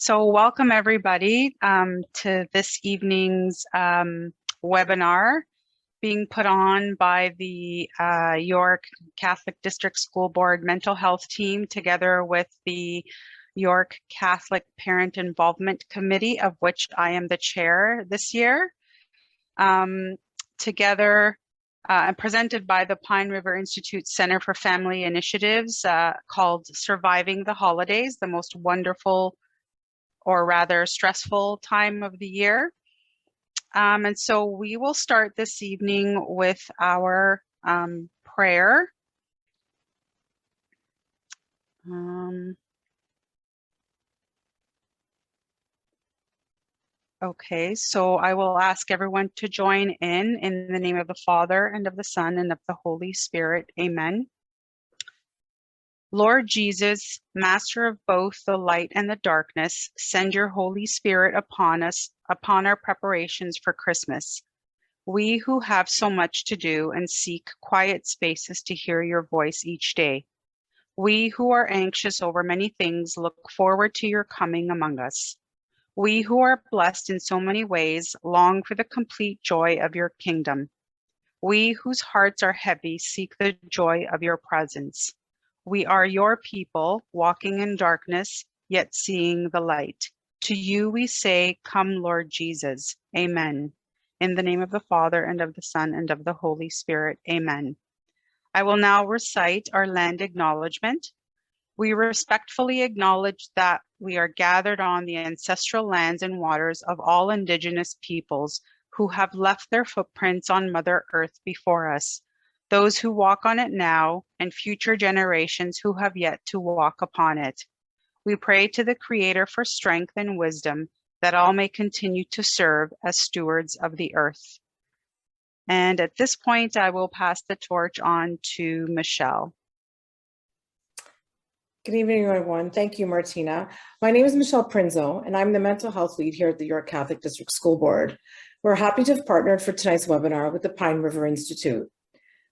So welcome everybody to this evening's webinar being put on by the York Catholic District School Board Mental Health Team together with the York Catholic Parent Involvement Committee, of which I am the chair this year. Together and presented by the Pine River Institute Center for Family Initiatives called Surviving the Holidays, the most wonderful or rather stressful time of the year. And so we will start this evening with our prayer. Okay, so I will ask everyone to join in the name of the Father and of the Son and of the Holy Spirit. Amen. Lord Jesus, Master of both the light and the darkness, send your Holy Spirit upon us, upon our preparations for Christmas. We who have so much to do and seek quiet spaces to hear your voice each day. We who are anxious over many things look forward to your coming among us. We who are blessed in so many ways long for the complete joy of your kingdom. We whose hearts are heavy seek the joy of your presence. We are your people, walking in darkness, yet seeing the light. To you we say, come, Lord Jesus. Amen. In the name of the Father, and of the Son, and of the Holy Spirit. Amen. I will now recite our land acknowledgement. We respectfully acknowledge that we are gathered on the ancestral lands and waters of all Indigenous peoples who have left their footprints on Mother Earth before us, those who walk on it now, and future generations who have yet to walk upon it. We pray to the Creator for strength and wisdom, that all may continue to serve as stewards of the earth. And at this point, I will pass the torch on to Michelle. Good evening, everyone. Thank you, Martina. My name is Michelle Prinzo, and I'm the mental health lead here at the York Catholic District School Board. We're happy to have partnered for tonight's webinar with the Pine River Institute.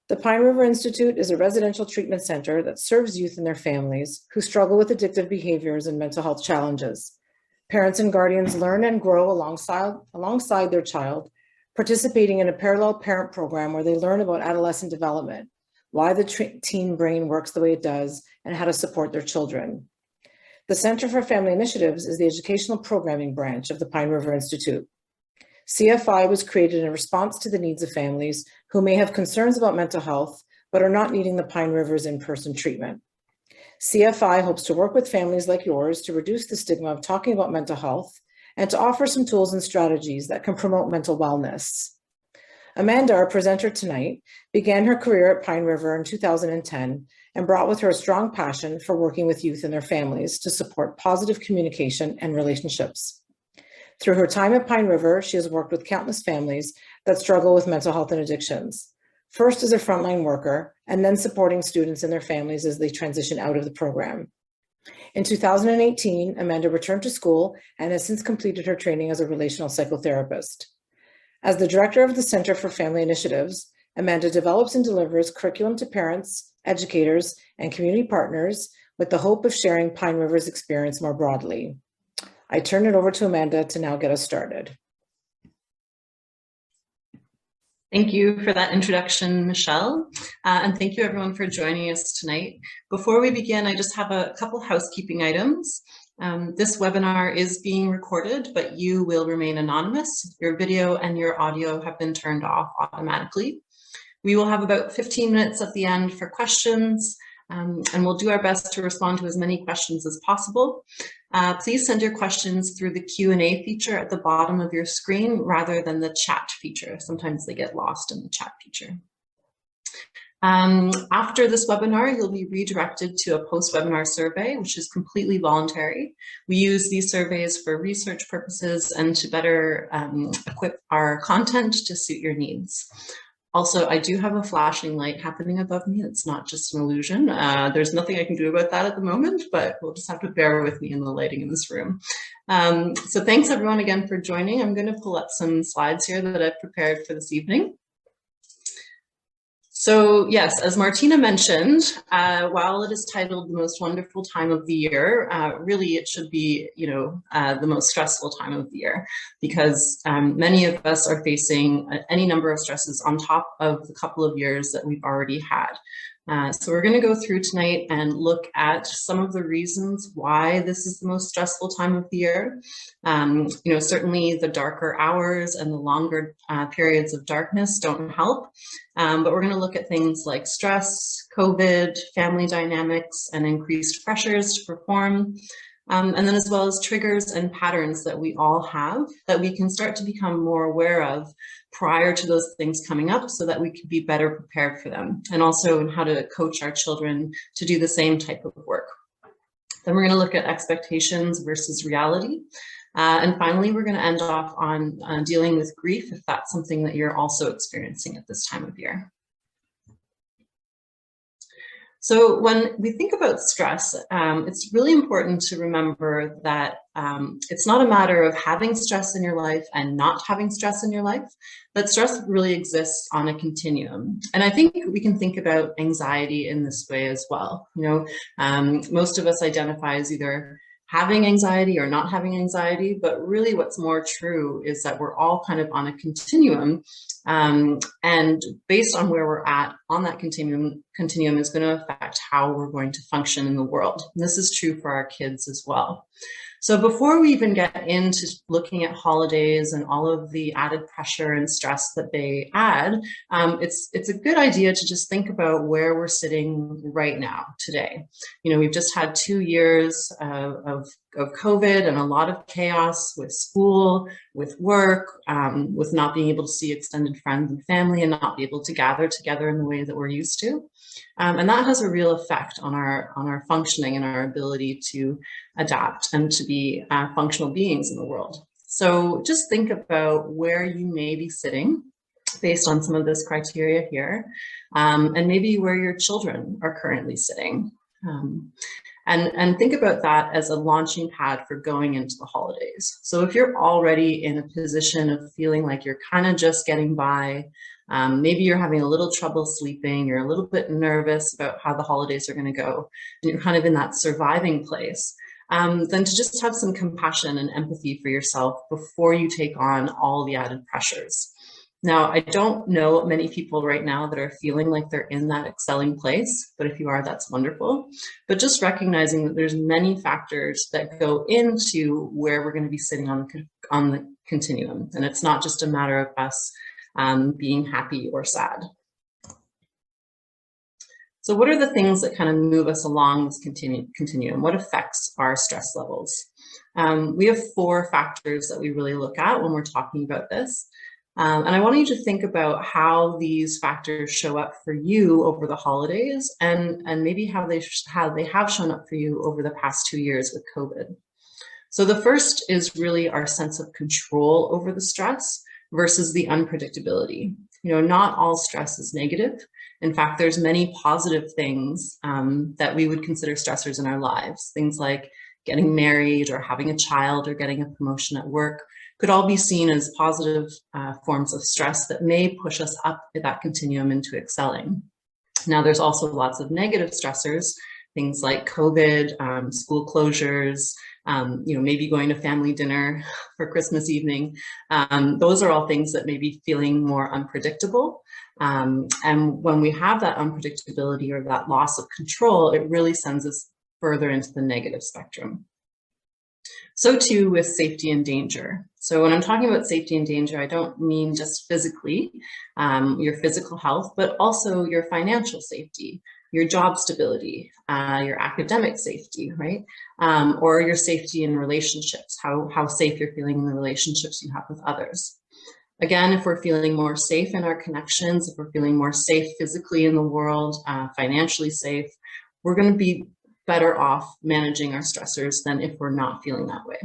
The Pine River Institute is a residential treatment center that serves youth and their families who struggle with addictive behaviors and mental health challenges. Parents and guardians learn and grow alongside their child, participating in a parallel parent program where they learn about adolescent development, why the teen brain works the way it does, and how to support their children. The Center for Family Initiatives is the educational programming branch of the Pine River Institute. CFI was created in response to the needs of families who may have concerns about mental health, but are not needing the Pine River's in-person treatment. CFI hopes to work with families like yours to reduce the stigma of talking about mental health and to offer some tools and strategies that can promote mental wellness. Amanda, our presenter tonight, began her career at Pine River in 2010 and brought with her a strong passion for working with youth and their families to support positive communication and relationships. Through her time at Pine River, she has worked with countless families that struggle with mental health and addictions, first as a frontline worker and then supporting students and their families as they transition out of the program. In 2018, Amanda returned to school and has since completed her training as a relational psychotherapist. As the director of the Center for Family Initiatives, Amanda develops and delivers curriculum to parents, educators, and community partners with the hope of sharing Pine River's experience more broadly. I turn it over to Amanda to now get us started. Thank you for that introduction, Michelle, and thank you everyone for joining us tonight. Before we begin, I just have a couple housekeeping items. This webinar is being recorded, but you will remain anonymous. Your video and your audio have been turned off automatically. We will have about 15 minutes at the end for questions, and we'll do our best to respond to as many questions as possible. Please send your questions through the Q&A feature at the bottom of your screen rather than the chat feature. Sometimes they get lost in the chat feature. After this webinar, you'll be redirected to a post-webinar survey, which is completely voluntary. We use these surveys for research purposes and to better equip our content to suit your needs. Also, I do have a flashing light happening above me. It's not just an illusion. There's nothing I can do about that at the moment, but we'll just have to bear with me in the lighting in this room. So thanks everyone again for joining. I'm going to pull up some slides here that I've prepared for this evening. So yes, as Martina mentioned, while it is titled the most wonderful time of the year, really it should be, the most stressful time of the year, because many of us are facing any number of stresses on top of the couple of years that we've already had. So we're going to go through tonight and look at some of the reasons why this is the most stressful time of the year. Certainly the darker hours and the longer periods of darkness don't help. But we're going to look at things like stress, COVID, family dynamics, and increased pressures to perform. And then as well as triggers and patterns that we all have that we can start to become more aware of prior to those things coming up so that we can be better prepared for them. And also in how to coach our children to do the same type of work. Then we're going to look at expectations versus reality. And finally, we're going to end off on dealing with grief, if that's something that you're also experiencing at this time of year. So when we think about stress, it's really important to remember that it's not a matter of having stress in your life and not having stress in your life, but stress really exists on a continuum. And I think we can think about anxiety in this way as well. Most of us identify as either having anxiety or not having anxiety, but really what's more true is that we're all kind of on a continuum. And based on where we're at on that continuum is going to affect how we're going to function in the world. And this is true for our kids as well. So before we even get into looking at holidays and all of the added pressure and stress that they add, it's a good idea to just think about where we're sitting right now, today. We've just had 2 years of COVID and a lot of chaos with school, with work, with not being able to see extended friends and family and not be able to gather together in the way that we're used to. And that has a real effect on our functioning and our ability to adapt and to be functional beings in the world. So just think about where you may be sitting based on some of this criteria here, and maybe where your children are currently sitting. And think about that as a launching pad for going into the holidays. So if you're already in a position of feeling like you're kind of just getting by, maybe you're having a little trouble sleeping, you're a little bit nervous about how the holidays are going to go, and you're kind of in that surviving place, then to just have some compassion and empathy for yourself before you take on all the added pressures. Now, I don't know many people right now that are feeling like they're in that excelling place, but if you are, that's wonderful. But just recognizing that there's many factors that go into where we're going to be sitting on the continuum. And it's not just a matter of us being happy or sad. So what are the things that kind of move us along this continuum? What affects our stress levels? We have 4 factors that we really look at when we're talking about this. And I want you to think about how these factors show up for you over the holidays and maybe how they have shown up for you over the past 2 years with COVID. So the first is really our sense of control over the stress versus the unpredictability. Not all stress is negative. In fact, there's many positive things that we would consider stressors in our lives. Things like getting married or having a child or getting a promotion at work could all be seen as positive forms of stress that may push us up that continuum into excelling. Now, there's also lots of negative stressors, things like COVID, school closures, maybe going to family dinner for Christmas evening. Those are all things that may be feeling more unpredictable. And when we have that unpredictability or that loss of control, it really sends us further into the negative spectrum. So too with safety and danger. So when I'm talking about safety and danger, I don't mean just physically, your physical health, but also your financial safety, your job stability, your academic safety, right? Or your safety in relationships, how safe you're feeling in the relationships you have with others. Again, if we're feeling more safe in our connections, if we're feeling more safe physically in the world, financially safe, we're going to be better off managing our stressors than if we're not feeling that way.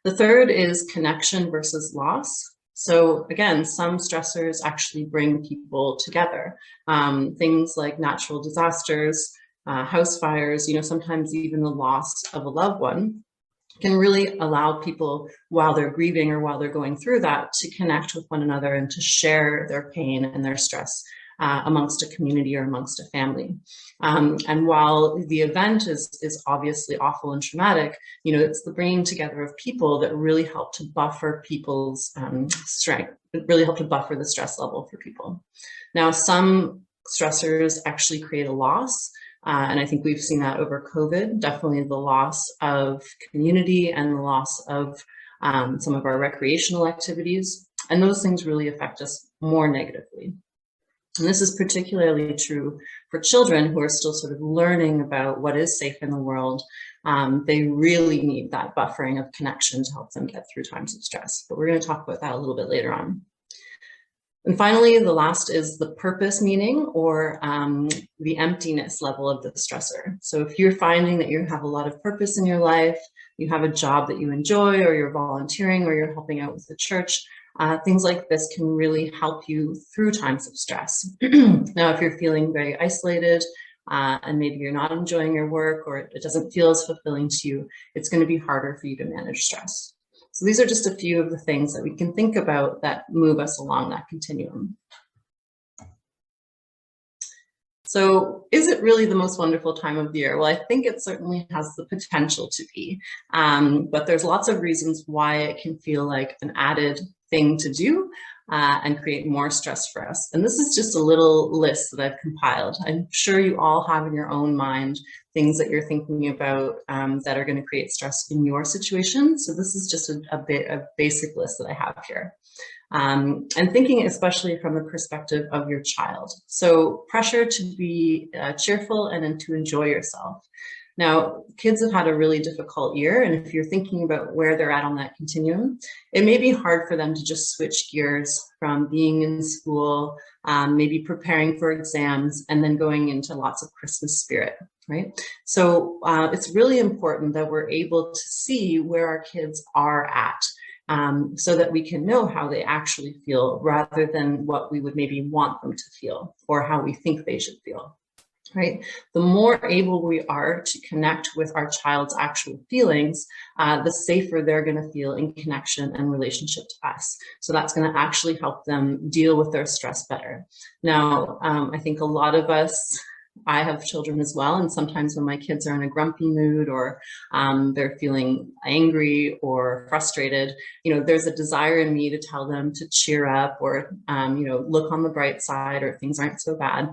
The third is connection versus loss. So again, some stressors actually bring people together. Things like natural disasters, house fires, sometimes even the loss of a loved one can really allow people, while they're grieving or while they're going through that, to connect with one another and to share their pain and their stress amongst a community or amongst a family. And while the event is obviously awful and traumatic, it's the bringing together of people that really help to buffer people's strength, really help to buffer the stress level for people. Now, some stressors actually create a loss. And I think we've seen that over COVID, definitely the loss of community and the loss of some of our recreational activities. And those things really affect us more negatively. And this is particularly true for children who are still sort of learning about what is safe in the world. They really need that buffering of connection to help them get through times of stress. But we're going to talk about that a little bit later on. And finally, the last is the purpose meaning, or the emptiness level of the stressor. So if you're finding that you have a lot of purpose in your life, you have a job that you enjoy, or you're volunteering, or you're helping out with the church, things like this can really help you through times of stress. Now, if you're feeling very isolated, and maybe you're not enjoying your work, or it doesn't feel as fulfilling to you, it's going to be harder for you to manage stress. So these are just a few of the things that we can think about that move us along that continuum. So is it really the most wonderful time of the year? Well, I think it certainly has the potential to be, but there's lots of reasons why it can feel like an added thing to do and create more stress for us. And this is just a little list that I've compiled. I'm sure you all have in your own mind things that you're thinking about that are going to create stress in your situation. So this is just a basic list that I have here. And thinking especially from the perspective of your child. So pressure to be cheerful and to enjoy yourself. Now, kids have had a really difficult year, and if you're thinking about where they're at on that continuum, it may be hard for them to just switch gears from being in school, maybe preparing for exams, and then going into lots of Christmas spirit, right? So it's really important that we're able to see where our kids are at, so that we can know how they actually feel rather than what we would maybe want them to feel or how we think they should feel. Right? The more able we are to connect with our child's actual feelings, the safer they're going to feel in connection and relationship to us. So that's going to actually help them deal with their stress better. Now, I think a lot of us, I have children as well, and sometimes when my kids are in a grumpy mood or they're feeling angry or frustrated, there's a desire in me to tell them to cheer up or, look on the bright side, or things aren't so bad.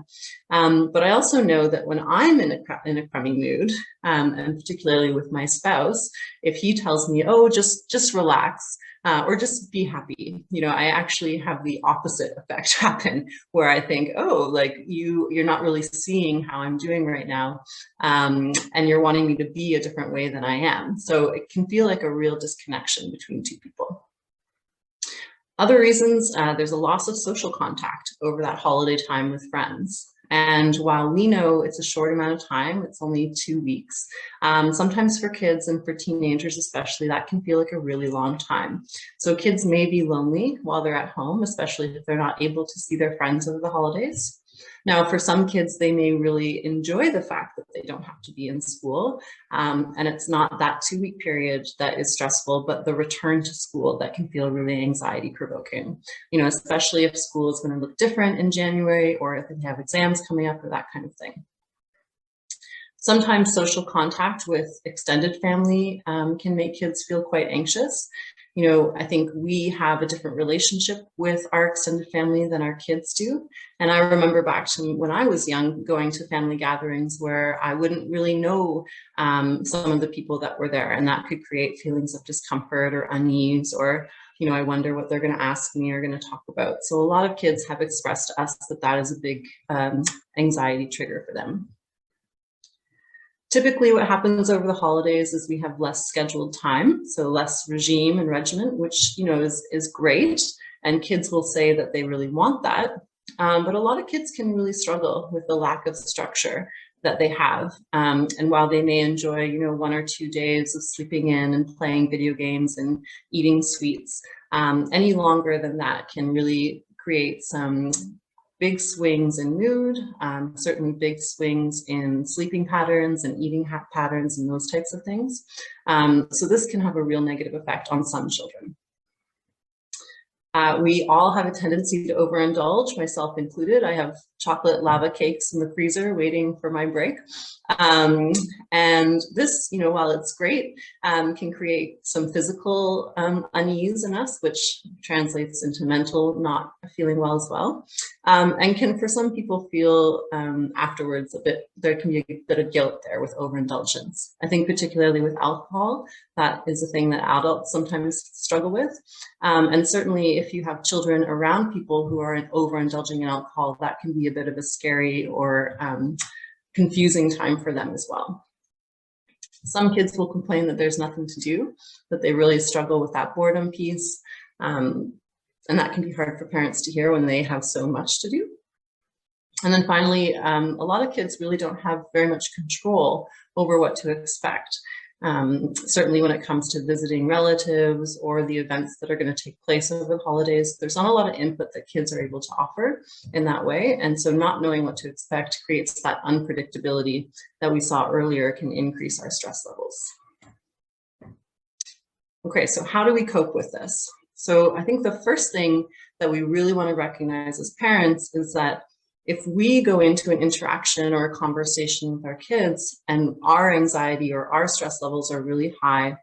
But I also know that when I'm in a crummy mood, and particularly with my spouse, if he tells me, oh, just relax, or just be happy, I actually have the opposite effect happen, where I think, oh, like you're not really seeing how I'm doing right now, and you're wanting me to be a different way than I am. So it can feel like a real disconnection between two people. Other reasons, there's a loss of social contact over that holiday time with friends. And while we know it's a short amount of time, it's only 2 weeks, sometimes for kids and for teenagers especially, that can feel like a really long time. So kids may be lonely while they're at home, especially if they're not able to see their friends over the holidays. Now, for some kids, they may really enjoy the fact that they don't have to be in school. And it's not that 2-week period that is stressful, but the return to school that can feel really anxiety provoking, especially if school is going to look different in January, or if they have exams coming up or that kind of thing. Sometimes social contact with extended family can make kids feel quite anxious. I think we have a different relationship with our extended family than our kids do. And I remember back to when I was young, going to family gatherings where I wouldn't really know some of the people that were there, and that could create feelings of discomfort or unease, or I wonder what they're going to ask me or going to talk about. So a lot of kids have expressed to us that that is a big anxiety trigger for them. Typically what happens over the holidays is we have less scheduled time, so less regime and regiment, which is great, and kids will say that they really want that. But a lot of kids can really struggle with the lack of structure that they have. And while they may enjoy 1 or 2 days of sleeping in and playing video games and eating sweets, any longer than that can really create some big swings in mood, certainly big swings in sleeping patterns and eating patterns and those types of things. So this can have a real negative effect on some children. We all have a tendency to overindulge, myself included. I have chocolate lava cakes in the freezer waiting for my break. And this, while it's great, can create some physical unease in us, which translates into mental not feeling well as well. And can, for some people, feel afterwards there can be a bit of guilt there with overindulgence. I think particularly with alcohol, that is a thing that adults sometimes struggle with. And certainly if you have children around people who are overindulging in alcohol, that can be a bit of a scary or confusing time for them as well. Some kids will complain that there's nothing to do, that they really struggle with that boredom piece. And that can be hard for parents to hear when they have so much to do. And then finally, a lot of kids really don't have very much control over what to expect. Certainly when it comes to visiting relatives or the events that are going to take place over the holidays, there's not a lot of input that kids are able to offer in that way. And so not knowing what to expect creates that unpredictability that we saw earlier can increase our stress levels. Okay, so how do we cope with this? So I think the first thing that we really want to recognize as parents is that if we go into an interaction or a conversation with our kids and our anxiety or our stress levels are really high,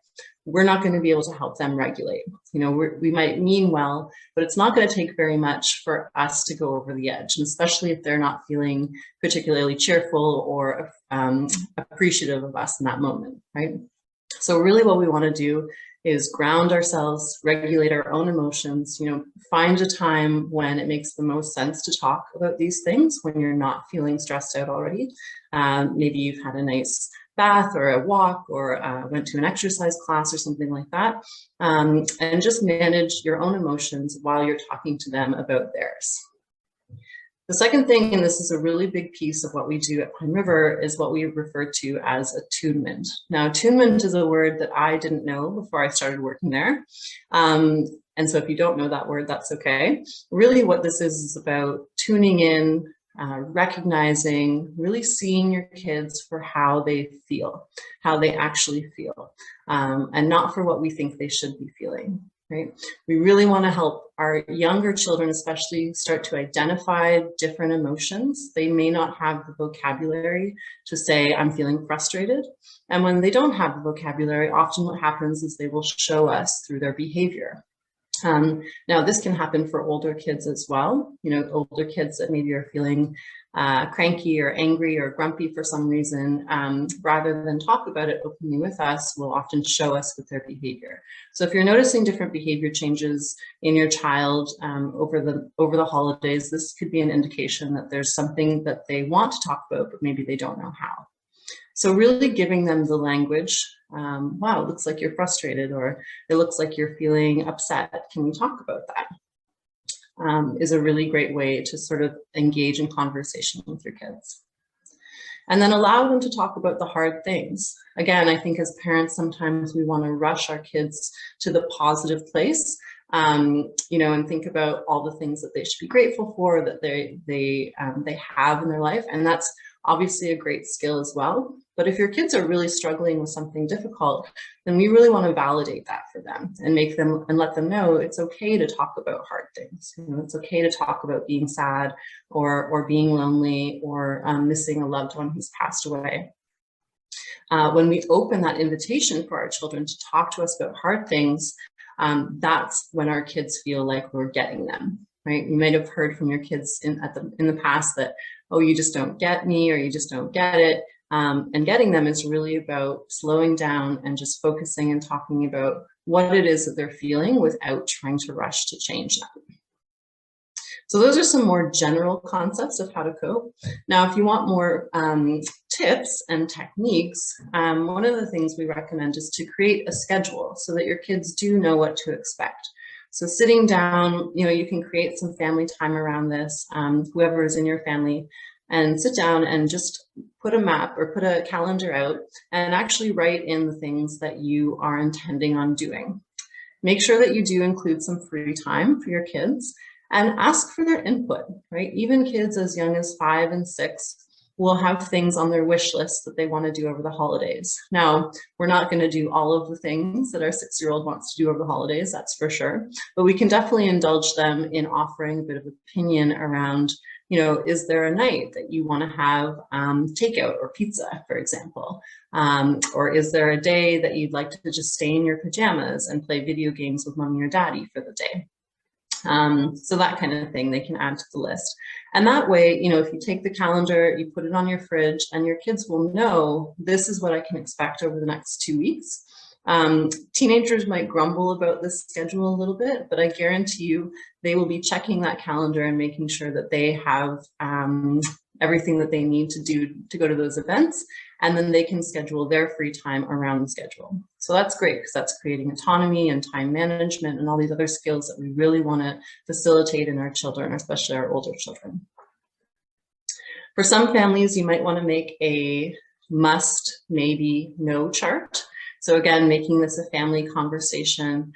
we're not going to be able to help them regulate. We might mean well, but it's not going to take very much for us to go over the edge, and especially if they're not feeling particularly cheerful or appreciative of us in that moment, right? So really what we want to do is ground ourselves, regulate our own emotions, find a time when it makes the most sense to talk about these things when you're not feeling stressed out already. Maybe you've had a nice bath or a walk or went to an exercise class or something like that. And just manage your own emotions while you're talking to them about theirs. The second thing, and this is a really big piece of what we do at Pine River, is what we refer to as attunement. Now, attunement is a word that I didn't know before I started working there. And so if you don't know that word, that's okay. Really what this is about tuning in, recognizing, really seeing your kids for how they feel, how they actually feel, and not for what we think they should be feeling. Right? We really want to help our younger children, especially, start to identify different emotions. They may not have the vocabulary to say, I'm feeling frustrated. And when they don't have the vocabulary, often what happens is they will show us through their behavior. Now, this can happen for older kids as well. Older kids that maybe are feeling cranky or angry or grumpy for some reason, rather than talk about it openly with us, will often show us with their behavior. So if you're noticing different behavior changes in your child over the holidays, this could be an indication that there's something that they want to talk about, but maybe they don't know how. So really giving them the language, wow, it looks like you're frustrated, or it looks like you're feeling upset. Can we talk about that? Is a really great way to sort of engage in conversation with your kids. And then allow them to talk about the hard things. Again, I think as parents, sometimes we want to rush our kids to the positive place, and think about all the things that they should be grateful for, that they have in their life. And that's obviously a great skill as well. But if your kids are really struggling with something difficult, then we really want to validate that for them and let them know it's okay to talk about hard things. It's okay to talk about being sad or being lonely or missing a loved one who's passed away. When we open that invitation for our children to talk to us about hard things, that's when our kids feel like we're getting them. Right? You might have heard from your kids in the past that, oh, you just don't get me, or you just don't get it. And getting them is really about slowing down and just focusing and talking about what it is that they're feeling without trying to rush to change them. So those are some more general concepts of how to cope. Now, if you want more tips and techniques, one of the things we recommend is to create a schedule so that your kids do know what to expect. So sitting down, you can create some family time around this, whoever is in your family, and sit down and just put a map or put a calendar out and actually write in the things that you are intending on doing. Make sure that you do include some free time for your kids and ask for their input, right? Even kids as young as 5 and 6 will have things on their wish list that they want to do over the holidays. Now, we're not going to do all of the things that our 6-year-old wants to do over the holidays, that's for sure, but we can definitely indulge them in offering a bit of opinion around Is there a night that you want to have takeout or pizza, for example? Or is there a day that you'd like to just stay in your pajamas and play video games with mommy or daddy for the day? So that kind of thing they can add to the list. And that way, if you take the calendar, you put it on your fridge, and your kids will know this is what I can expect over the next 2 weeks. Teenagers might grumble about this schedule a little bit, but I guarantee you they will be checking that calendar and making sure that they have everything that they need to do to go to those events, and then they can schedule their free time around the schedule. So that's great, because that's creating autonomy and time management and all these other skills that we really want to facilitate in our children, especially our older children. For some families, you might want to make a must, maybe, no chart. So again, making this a family conversation,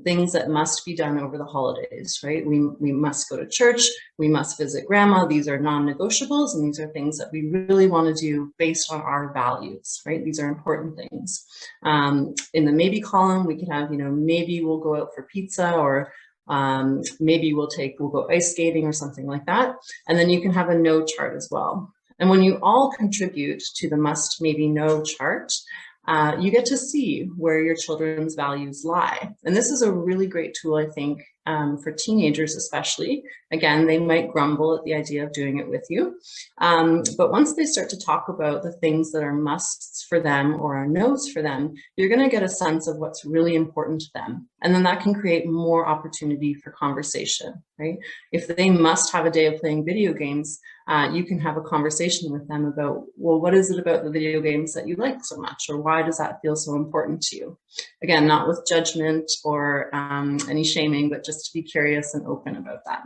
things that must be done over the holidays, right? We must go to church, we must visit grandma. These are non-negotiables, and these are things that we really want to do based on our values, right? These are important things. In the maybe column, we can have, maybe we'll go out for pizza, or maybe we'll go ice skating or something like that. And then you can have a no chart as well. And when you all contribute to the must, maybe, no chart, you get to see where your children's values lie. And this is a really great tool, I think, for teenagers especially. Again, they might grumble at the idea of doing it with you. But once they start to talk about the things that are musts for them or are no's for them, you're going to get a sense of what's really important to them. And then that can create more opportunity for conversation, right? If they must have a day of playing video games, you can have a conversation with them about, well, what is it about the video games that you like so much, or why does that feel so important to you? Again, not with judgment or any shaming, but just to be curious and open about that.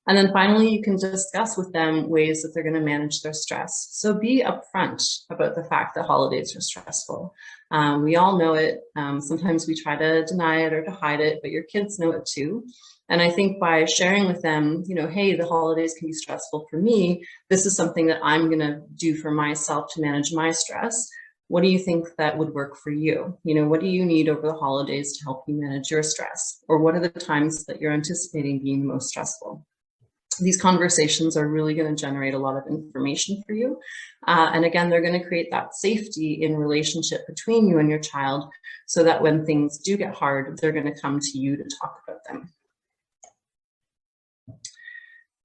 And then finally, you can discuss with them ways that they're going to manage their stress. So be upfront about the fact that holidays are stressful. We all know it. Sometimes we try to deny it or to hide it, but your kids know it too. And I think by sharing with them, hey, the holidays can be stressful for me. This is something that I'm going to do for myself to manage my stress. What do you think that would work for you? What do you need over the holidays to help you manage your stress? Or what are the times that you're anticipating being the most stressful? These conversations are really going to generate a lot of information for you. And again, they're going to create that safety in relationship between you and your child, so that when things do get hard, they're going to come to you to talk about them.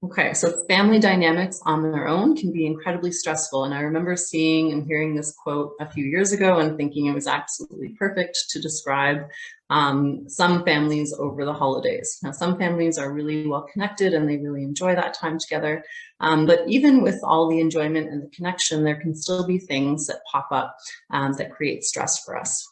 Okay, so family dynamics on their own can be incredibly stressful. And I remember seeing and hearing this quote a few years ago and thinking it was absolutely perfect to describe some families over the holidays. Now, some families are really well connected and they really enjoy that time together. But even with all the enjoyment and the connection, there can still be things that pop up that create stress for us.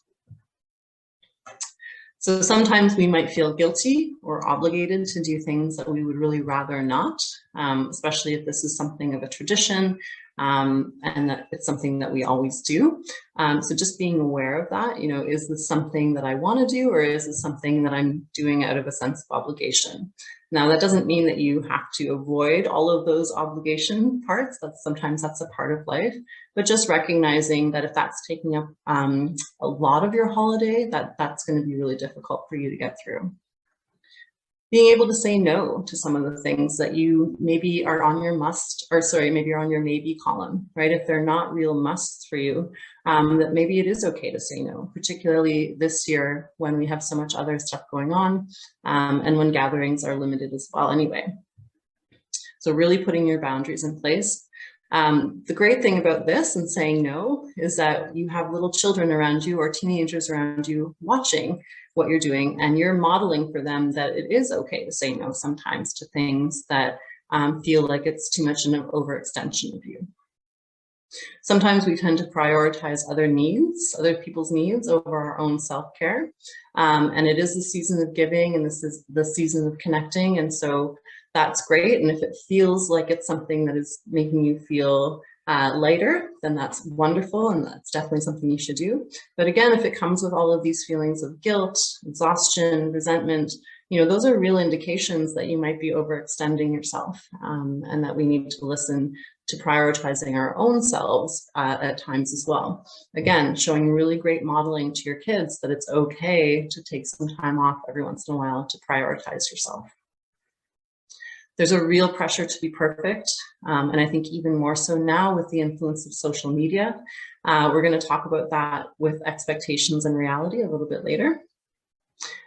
So sometimes we might feel guilty or obligated to do things that we would really rather not, especially if this is something of a tradition and that it's something that we always do. So just being aware of that, is this something that I want to do, or is this something that I'm doing out of a sense of obligation? Now, that doesn't mean that you have to avoid all of those obligation parts. Sometimes that's a part of life, but just recognizing that if that's taking up a lot of your holiday, that's going to be really difficult for you to get through. Being able to say no to some of the things that you maybe are on your maybe you're on your maybe column, right? If they're not real musts for you, that maybe it is okay to say no, particularly this year when we have so much other stuff going on and when gatherings are limited as well anyway. So really putting your boundaries in place. The great thing about this and saying no is that you have little children around you or teenagers around you watching what you're doing, and you're modeling for them that it is okay to say no sometimes to things that feel like it's too much of an overextension of you. Sometimes we tend to prioritize other people's needs over our own self-care. And it is the season of giving, and this is the season of connecting. And so that's great. And if it feels like it's something that is making you feel lighter, then that's wonderful. And that's definitely something you should do. But again, if it comes with all of these feelings of guilt, exhaustion, resentment, those are real indications that you might be overextending yourself, and that we need to listen to prioritizing our own selves at times as well. Again, showing really great modeling to your kids that it's okay to take some time off every once in a while to prioritize yourself. There's a real pressure to be perfect, and I think even more so now with the influence of social media. We're going to talk about that with expectations and reality a little bit later.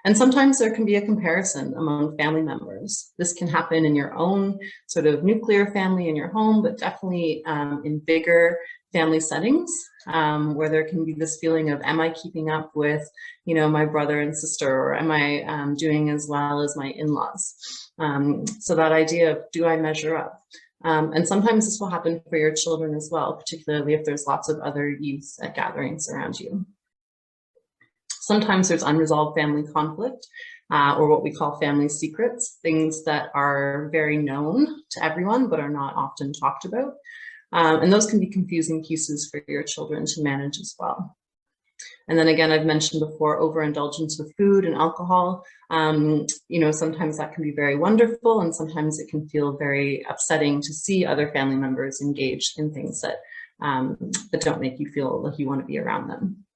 And sometimes there can be a comparison among family members. This can happen in your own sort of nuclear family in your home, but definitely in bigger family settings where there can be this feeling of, am I keeping up with, you know, my brother and sister, or am I doing as well as my in-laws? So that idea of, do I measure up? And sometimes this will happen for your children as well, particularly if there's lots of other youth at gatherings around you. Sometimes there's unresolved family conflict, or what we call family secrets, things that are very known to everyone but are not often talked about. And those can be confusing pieces for your children to manage as well. And then again, I've mentioned before, overindulgence with food and alcohol. You know, sometimes that can be very wonderful, and sometimes it can feel very upsetting to see other family members engaged in things that, that don't make you feel like you want to be around them.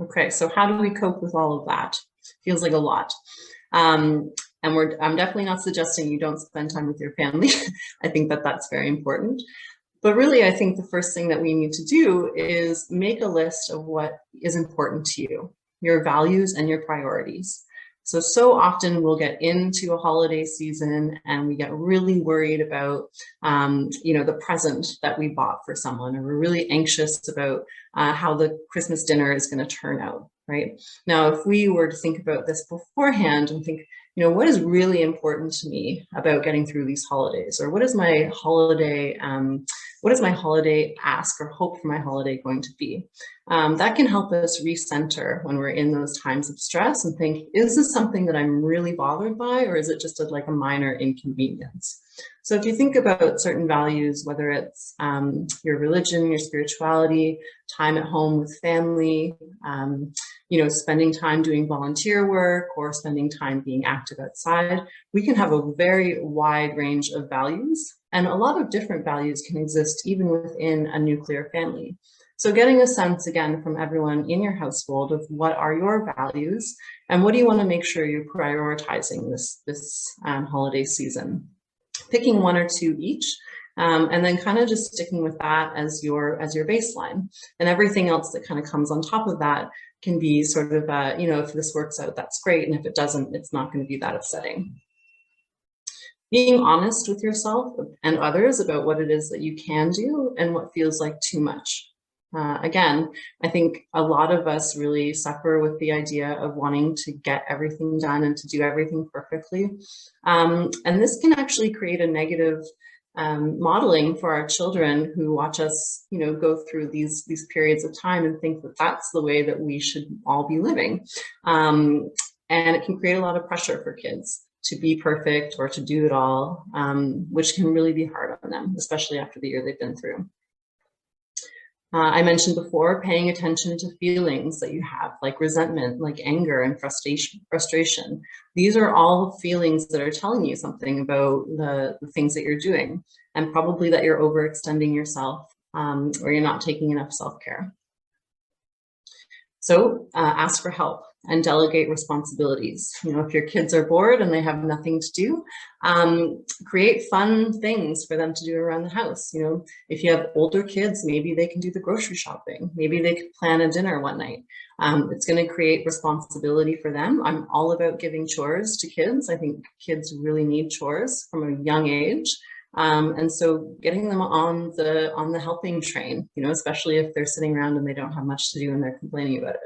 Okay, so how do we cope with all of that? Feels like a lot. And I'm definitely not suggesting you don't spend time with your family. I think that that's very important. But really, I think the first thing that we need to do is make a list of what is important to you, your values and your priorities. So often we'll get into a holiday season and we get really worried about, you know, the present that we bought for someone, or we're really anxious about how the Christmas dinner is going to turn out, right? Now, if we were to think about this beforehand and think, you know, what is really important to me about getting through these holidays, or what is my holiday ask or hope for my holiday going to be? That can help us recenter when we're in those times of stress and think, is this something that I'm really bothered by, or is it just like a minor inconvenience? So if you think about certain values, whether it's your religion, your spirituality, time at home with family, you know, spending time doing volunteer work or spending time being active outside, we can have a very wide range of values, and a lot of different values can exist even within a nuclear family. So getting a sense again from everyone in your household of what are your values and what do you want to make sure you're prioritizing this holiday season. Picking one or two each, and then kind of just sticking with that as your baseline, and everything else that kind of comes on top of that can be sort of, you know, if this works out, that's great, and if it doesn't, it's not going to be that upsetting. Being honest with yourself and others about what it is that you can do and what feels like too much. Again, I think a lot of us really suffer with the idea of wanting to get everything done and to do everything perfectly. And this can actually create a negative modeling for our children who watch us, you know, go through these periods of time and think that that's the way that we should all be living. And it can create a lot of pressure for kids to be perfect or to do it all, which can really be hard on them, especially after the year they've been through. I mentioned before, paying attention to feelings that you have, like resentment, like anger and frustration. These are all feelings that are telling you something about the things that you're doing, and probably that you're overextending yourself or you're not taking enough self-care. So ask for help and delegate responsibilities. You know, if your kids are bored and they have nothing to do, create fun things for them to do around the house. You know, if you have older kids, maybe they can do the grocery shopping. Maybe they could plan a dinner one night. It's going to create responsibility for them. I'm all about giving chores to kids. I think kids really need chores from a young age. And so getting them on the helping train, you know, especially if they're sitting around and they don't have much to do and they're complaining about it.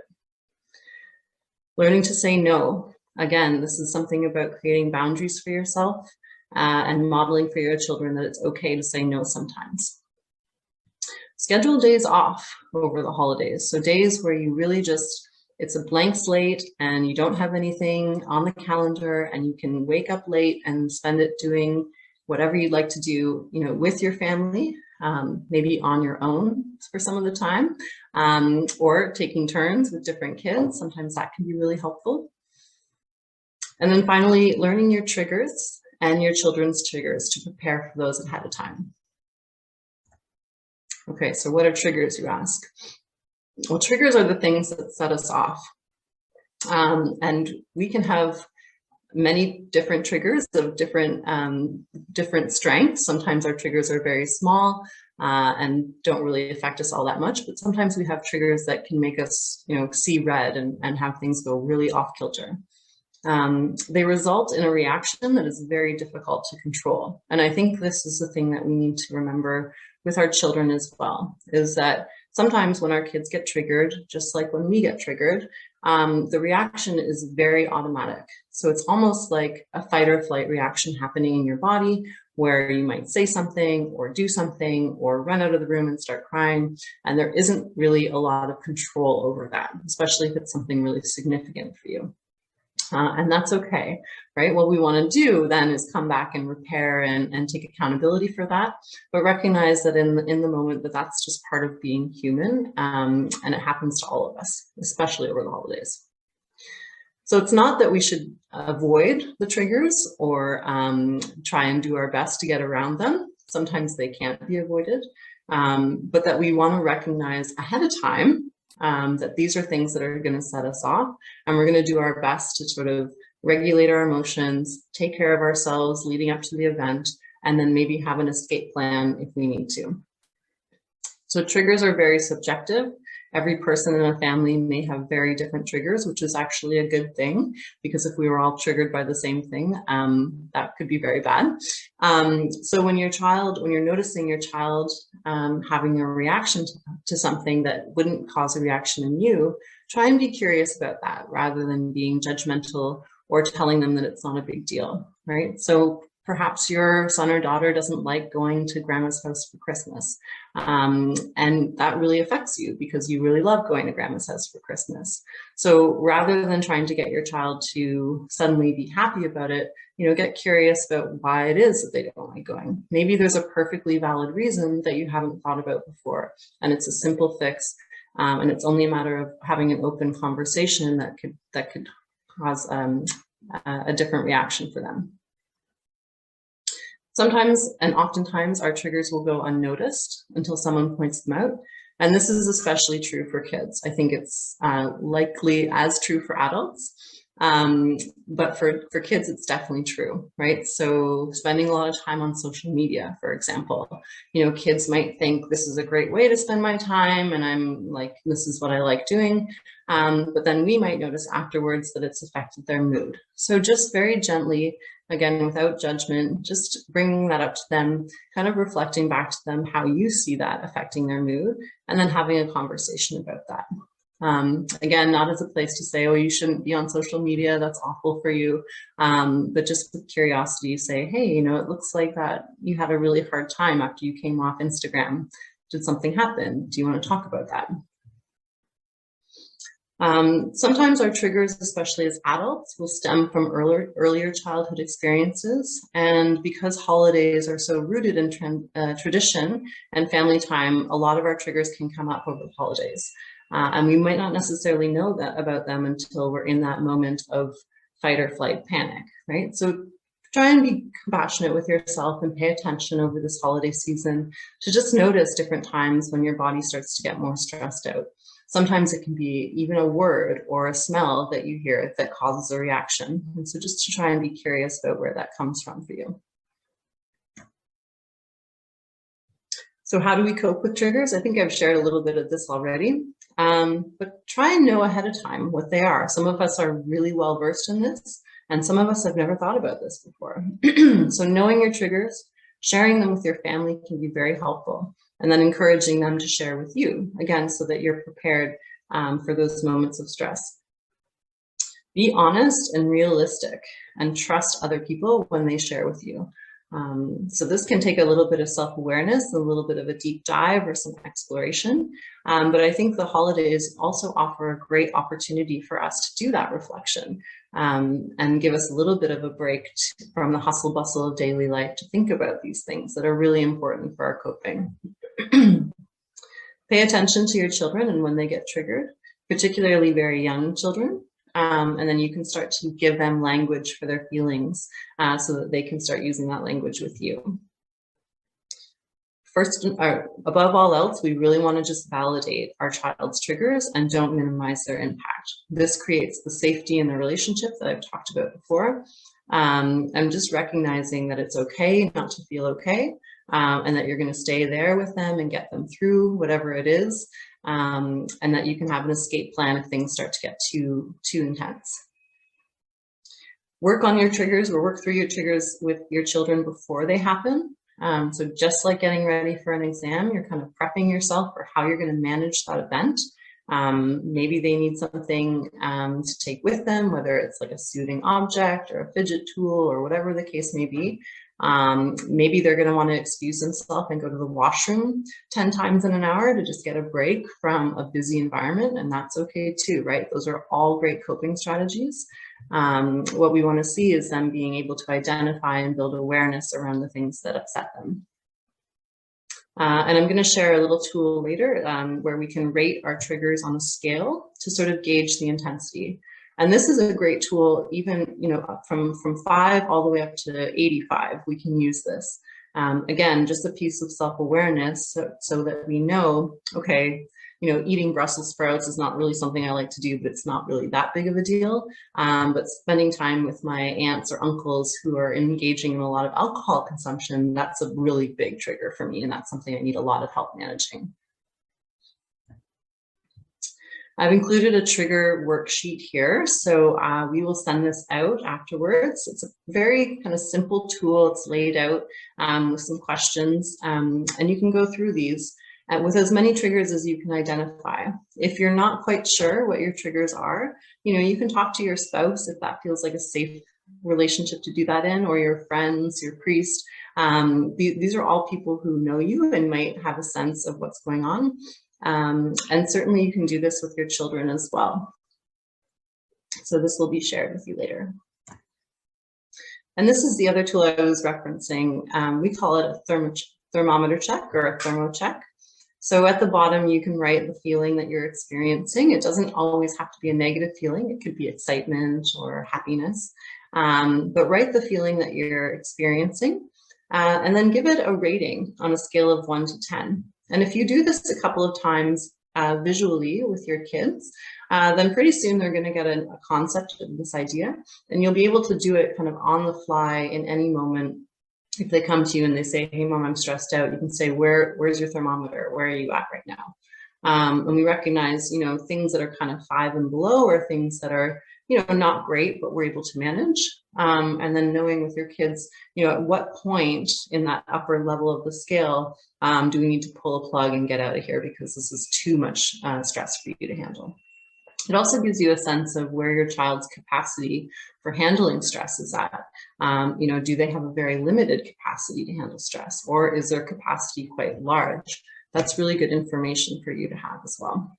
Learning to say no. Again, this is something about creating boundaries for yourself and modeling for your children that it's okay to say no sometimes. Schedule days off over the holidays. So days where you really just, it's a blank slate and you don't have anything on the calendar and you can wake up late and spend it doing whatever you'd like to do, you know, with your family, maybe on your own for some of the time, or taking turns with different kids. Sometimes that can be really helpful. And then finally, learning your triggers and your children's triggers to prepare for those ahead of time. Okay, so what are triggers, you ask? Well, triggers are the things that set us off. And we can have many different triggers of different strengths. Sometimes our triggers are very small and don't really affect us all that much, but sometimes we have triggers that can make us, see red and have things go really off kilter. They result in a reaction that is very difficult to control. And I think this is the thing that we need to remember with our children as well, is that sometimes when our kids get triggered, just like when we get triggered, the reaction is very automatic. So it's almost like a fight or flight reaction happening in your body, where you might say something or do something or run out of the room and start crying. And there isn't really a lot of control over that, especially if it's something really significant for you. And that's okay, right? What we want to do then is come back and repair and take accountability for that, but recognize that in the moment that that's just part of being human, and it happens to all of us, especially over the holidays. So it's not that we should avoid the triggers or try and do our best to get around them. Sometimes they can't be avoided, but that we want to recognize ahead of time that these are things that are going to set us off, and we're going to do our best to sort of regulate our emotions, take care of ourselves leading up to the event, and then maybe have an escape plan if we need to. So triggers are very subjective. Every person in a family may have very different triggers, which is actually a good thing, because if we were all triggered by the same thing, that could be very bad. So when you're noticing your child having a reaction to something that wouldn't cause a reaction in you, try and be curious about that rather than being judgmental or telling them that it's not a big deal, right? So perhaps your son or daughter doesn't like going to grandma's house for Christmas. And that really affects you because you really love going to grandma's house for Christmas. So rather than trying to get your child to suddenly be happy about it, get curious about why it is that they don't like going. Maybe there's a perfectly valid reason that you haven't thought about before, and it's a simple fix. And it's only a matter of having an open conversation that could cause a different reaction for them. Sometimes and oftentimes our triggers will go unnoticed until someone points them out. And this is especially true for kids. I think it's likely as true for adults, but for kids, it's definitely true, right? So spending a lot of time on social media, for example, kids might think this is a great way to spend my time and I'm like, this is what I like doing. But then we might notice afterwards that it's affected their mood. So just very gently, again, without judgment, just bringing that up to them, kind of reflecting back to them how you see that affecting their mood, and then having a conversation about that. Again, not as a place to say, oh, you shouldn't be on social media, that's awful for you. But just with curiosity, say, hey, it looks like that you had a really hard time after you came off Instagram. Did something happen? Do you want to talk about that? Sometimes our triggers, especially as adults, will stem from earlier childhood experiences. And because holidays are so rooted in tradition and family time, a lot of our triggers can come up over the holidays. And we might not necessarily know about them until we're in that moment of fight or flight panic, right? So try and be compassionate with yourself and pay attention over this holiday season to just notice different times when your body starts to get more stressed out. Sometimes it can be even a word or a smell that you hear that causes a reaction. And so just to try and be curious about where that comes from for you. So how do we cope with triggers? I think I've shared a little bit of this already, but try and know ahead of time what they are. Some of us are really well versed in this, and some of us have never thought about this before. So knowing your triggers, sharing them with your family can be very helpful. And then encouraging them to share with you, again, so that you're prepared for those moments of stress. Be honest and realistic and trust other people when they share with you. So this can take a little bit of self-awareness, a little bit of a deep dive or some exploration. But I think the holidays also offer a great opportunity for us to do that reflection and give us a little bit of a break from the hustle bustle of daily life to think about these things that are really important for our coping. Pay attention to your children and when they get triggered, particularly very young children. And then you can start to give them language for their feelings so that they can start using that language with you. First, above all else, we really want to just validate our child's triggers and don't minimize their impact. impact. This creates the safety in the relationship that I've talked about before. I'm just recognizing that it's okay not to feel okay, and that you're going to stay there with them and get them through whatever it is, and that you can have an escape plan if things start to get too intense. Work on your triggers or work through your triggers with your children before they happen. So just like getting ready for an exam, you're kind of prepping yourself for how you're going to manage that event. Maybe they need something to take with them, whether it's like a soothing object or a fidget tool or whatever the case may be. Maybe they're going to want to excuse themselves and go to the washroom 10 times in an hour to just get a break from a busy environment, and that's okay too, right? Those are all great coping strategies. What we want to see is them being able to identify and build awareness around the things that upset them. And I'm going to share a little tool later where we can rate our triggers on a scale to sort of gauge the intensity. And this is a great tool, even, you know, from 5 all the way up to 85, we can use this. Again, just a piece of self-awareness so that we know, okay, you know, eating Brussels sprouts is not really something I like to do, but it's not really that big of a deal. But spending time with my aunts or uncles who are engaging in a lot of alcohol consumption, that's a really big trigger for me, and that's something I need a lot of help managing. I've included a trigger worksheet here, so we will send this out afterwards. It's a very kind of simple tool. It's laid out with some questions, and you can go through these with as many triggers as you can identify. If you're not quite sure what your triggers are, you know, you can talk to your spouse if that feels like a safe relationship to do that in, or your friends, your priest. These are all people who know you and might have a sense of what's going on. And certainly you can do this with your children as well. So this will be shared with you later. And this is the other tool I was referencing. We call it a thermometer check or a thermo check. So at the bottom, you can write the feeling that you're experiencing. It doesn't always have to be a negative feeling. It could be excitement or happiness, but write the feeling that you're experiencing and then give it a rating on a scale of 1 to 10. And if you do this a couple of times visually with your kids, then pretty soon they're going to get a concept of this idea, and you'll be able to do it kind of on the fly in any moment. If they come to you and they say, hey, Mom, I'm stressed out, you can say, where's your thermometer? Where are you at right now? And we recognize, you know, things that are kind of 5 and below are things that are, you know, not great, but we're able to manage. And then knowing with your kids, you know, at what point in that upper level of the scale do we need to pull a plug and get out of here because this is too much stress for you to handle. It also gives you a sense of where your child's capacity for handling stress is at. You know, do they have a very limited capacity to handle stress, or is their capacity quite large? That's really good information for you to have as well.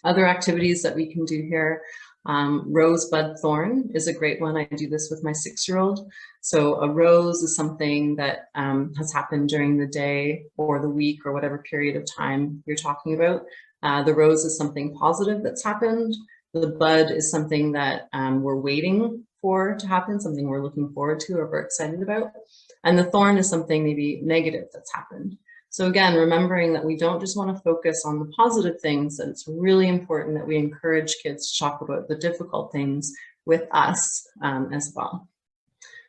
Other activities that we can do here, rosebud thorn is a great one. I do this with my 6-year-old. So a rose is something that has happened during the day or the week or whatever period of time you're talking about. The rose is something positive that's happened. The bud is something that we're waiting for to happen, something we're looking forward to or we're excited about. And the thorn is something maybe negative that's happened. So again, remembering that we don't just want to focus on the positive things, that it's really important that we encourage kids to talk about the difficult things with us as well.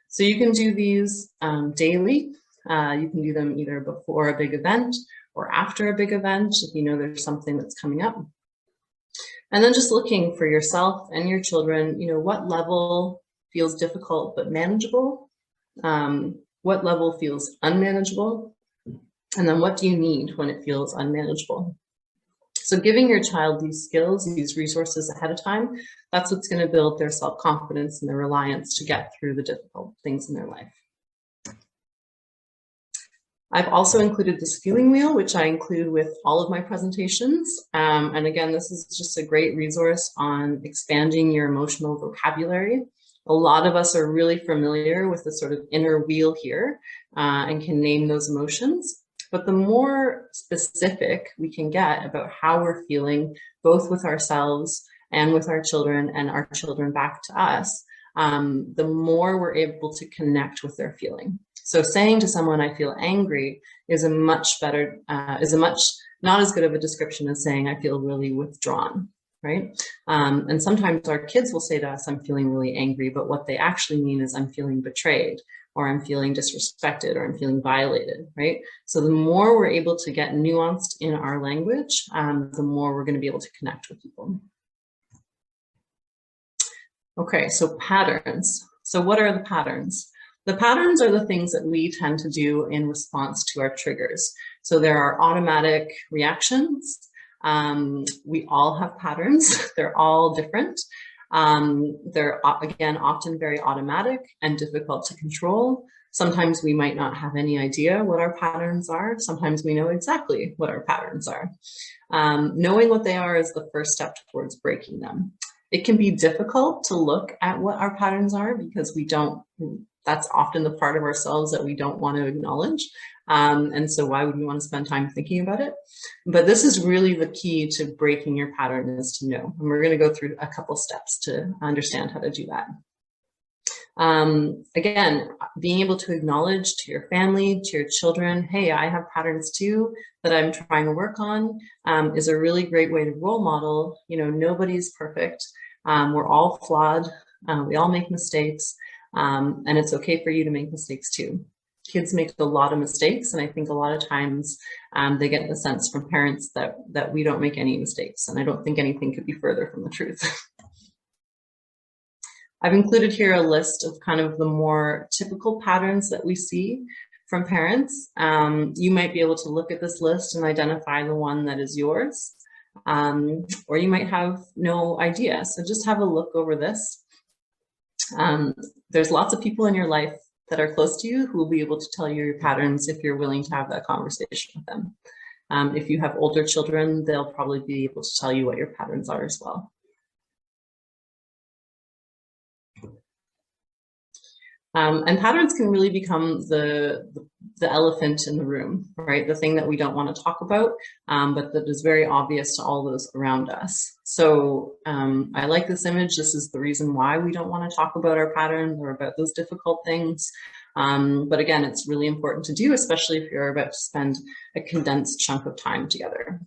So you can do these daily. You can do them either before a big event or after a big event, if you know there's something that's coming up. And then just looking for yourself and your children, you know, what level feels difficult but manageable? What level feels unmanageable? And then what do you need when it feels unmanageable? So giving your child these skills, these resources ahead of time, that's what's going to build their self-confidence and their reliance to get through the difficult things in their life. I've also included this feeling wheel, which I include with all of my presentations. And again, this is just a great resource on expanding your emotional vocabulary. A lot of us are really familiar with the sort of inner wheel here and can name those emotions. But the more specific we can get about how we're feeling, both with ourselves and with our children and our children back to us, the more we're able to connect with their feeling. So saying to someone, I feel angry, is a much better, not as good of a description as saying I feel really withdrawn. right? And sometimes our kids will say to us, I'm feeling really angry, but what they actually mean is I'm feeling betrayed, or I'm feeling disrespected, or I'm feeling violated, right? So the more we're able to get nuanced in our language, the more we're going to be able to connect with people. Okay, so patterns. So what are the patterns? The patterns are the things that we tend to do in response to our triggers. So there are automatic reactions. We all have patterns. They're all different. They're, again, often very automatic and difficult to control. Sometimes we might not have any idea what our patterns are. Sometimes we know exactly what our patterns are. Knowing what they are is the first step towards breaking them. It can be difficult to look at what our patterns are because that's often the part of ourselves that we don't want to acknowledge. And so why would we want to spend time thinking about it? But this is really the key to breaking your pattern, is to know. And we're going to go through a couple steps to understand how to do that. Again, being able to acknowledge to your family, to your children, hey, I have patterns too that I'm trying to work on, is a really great way to role model. You know, nobody's perfect. We're all flawed. We all make mistakes. And it's okay for you to make mistakes too. Kids make a lot of mistakes, and I think a lot of times they get the sense from parents that we don't make any mistakes, and I don't think anything could be further from the truth. I've included here a list of kind of the more typical patterns that we see from parents. You might be able to look at this list and identify the one that is yours, or you might have no idea. So just have a look over this. There's lots of people in your life that are close to you who will be able to tell you your patterns if you're willing to have that conversation with them. If you have older children, they'll probably be able to tell you what your patterns are as well. And patterns can really become the elephant in the room, right? The thing that we don't want to talk about, but that is very obvious to all those around us. So I like this image. This is the reason why we don't want to talk about our patterns or about those difficult things. But again, it's really important to do, especially if you're about to spend a condensed chunk of time together.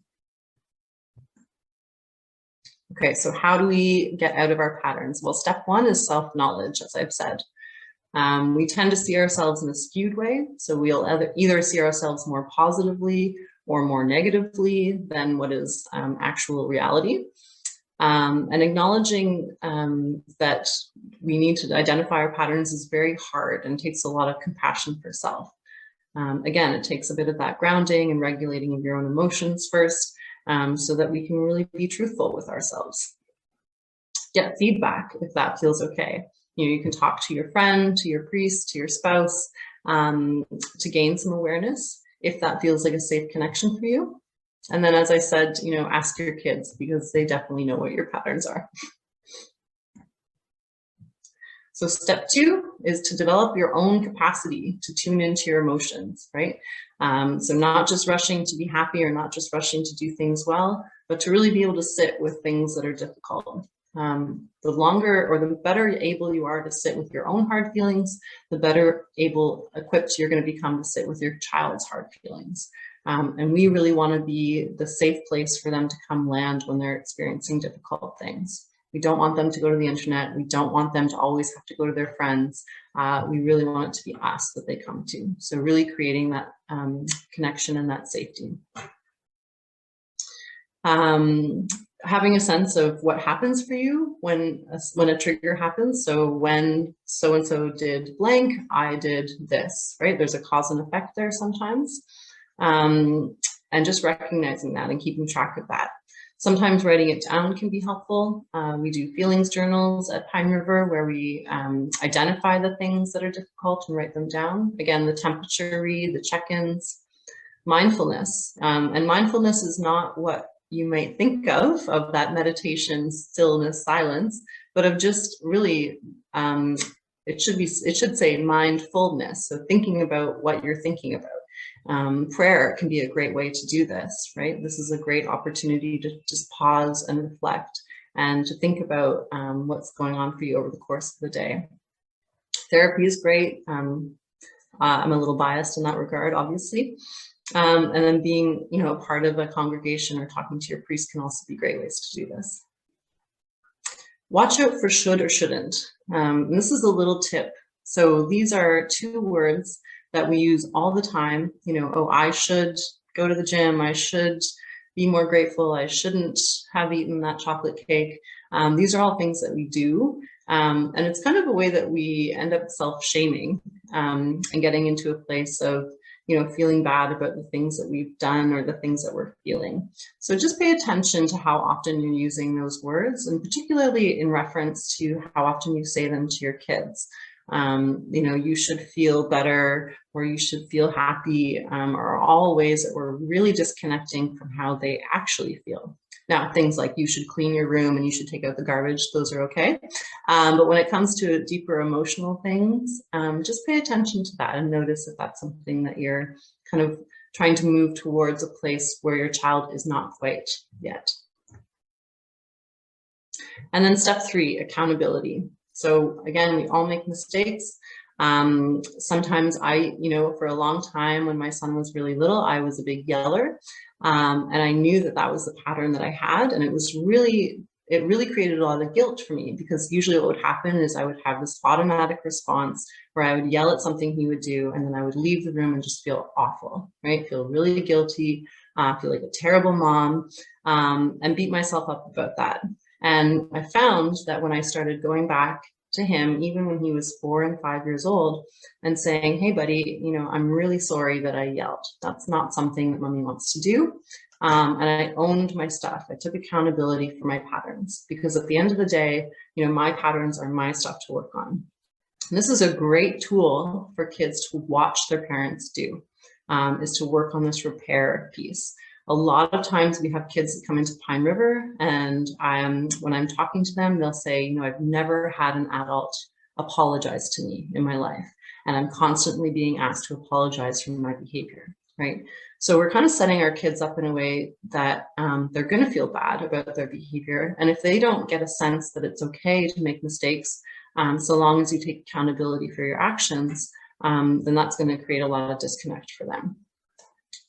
Okay, so how do we get out of our patterns? Well, step one is self-knowledge, as I've said. We tend to see ourselves in a skewed way. So we'll either see ourselves more positively or more negatively than what is actual reality. And acknowledging that we need to identify our patterns is very hard and takes a lot of compassion for self. Again, it takes a bit of that grounding and regulating of your own emotions first, so that we can really be truthful with ourselves. Get feedback if that feels okay. You know, you can talk to your friend, to your priest, to your spouse, to gain some awareness if that feels like a safe connection for you. And then, as I said, you know, ask your kids, because they definitely know what your patterns are. So step two is to develop your own capacity to tune into your emotions, right? So not just rushing to be happy or not just rushing to do things well, but to really be able to sit with things that are difficult. The longer or the better able you are to sit with your own hard feelings, the better equipped you're going to become to sit with your child's hard feelings. And we really want to be the safe place for them to come land when they're experiencing difficult things. We don't want them to go to the internet. We don't want them to always have to go to their friends. We really want it to be us that they come to. So really creating that connection and that safety. Having a sense of what happens for you when a trigger happens. So when so-and-so did blank, I did this, right? There's a cause and effect there sometimes. And just recognizing that and keeping track of that. Sometimes writing it down can be helpful. We do feelings journals at Pine River where we identify the things that are difficult and write them down. Again, the temperature read, the check-ins, mindfulness. And mindfulness is not what you might think of that meditation, stillness, silence, but of just really, it should say mindfulness. So thinking about what you're thinking about. Prayer can be a great way to do this, right? This is a great opportunity to just pause and reflect and to think about what's going on for you over the course of the day. Therapy is great. I'm a little biased in that regard, obviously. And then being, you know, a part of a congregation or talking to your priest can also be great ways to do this. Watch out for should or shouldn't. And this is a little tip. So these are two words that we use all the time. You know, oh, I should go to the gym. I should be more grateful. I shouldn't have eaten that chocolate cake. These are all things that we do. And it's kind of a way that we end up self-shaming and getting into a place of, you know, feeling bad about the things that we've done or the things that we're feeling. So just pay attention to how often you're using those words, and particularly in reference to how often you say them to your kids. You know, you should feel better, or you should feel happy, are all ways that we're really disconnecting from how they actually feel. Now, things like you should clean your room and you should take out the garbage, those are okay. But when it comes to deeper emotional things, just pay attention to that and notice if that's something that you're kind of trying to move towards a place where your child is not quite yet. And then step 3, accountability. So again, we all make mistakes. Sometimes you know, for a long time when my son was really little, I was a big yeller. And I knew that that was the pattern that I had. And it really created a lot of guilt for me, because usually what would happen is I would have this automatic response where I would yell at something he would do, and then I would leave the room and just feel awful, right? Feel really guilty, feel like a terrible mom, and beat myself up about that. And I found that when I started going back to him, even when he was 4 and 5 years old, and saying, hey, buddy, you know, I'm really sorry that I yelled. That's not something that mommy wants to do. And I owned my stuff. I took accountability for my patterns, because at the end of the day, you know, my patterns are my stuff to work on. And this is a great tool for kids to watch their parents do, is to work on this repair piece. A lot of times we have kids that come into Pine River, and when I'm talking to them, they'll say, you know, I've never had an adult apologize to me in my life, and I'm constantly being asked to apologize for my behavior, right? So we're kind of setting our kids up in a way that they're going to feel bad about their behavior. And if they don't get a sense that it's okay to make mistakes, so long as you take accountability for your actions, then that's going to create a lot of disconnect for them.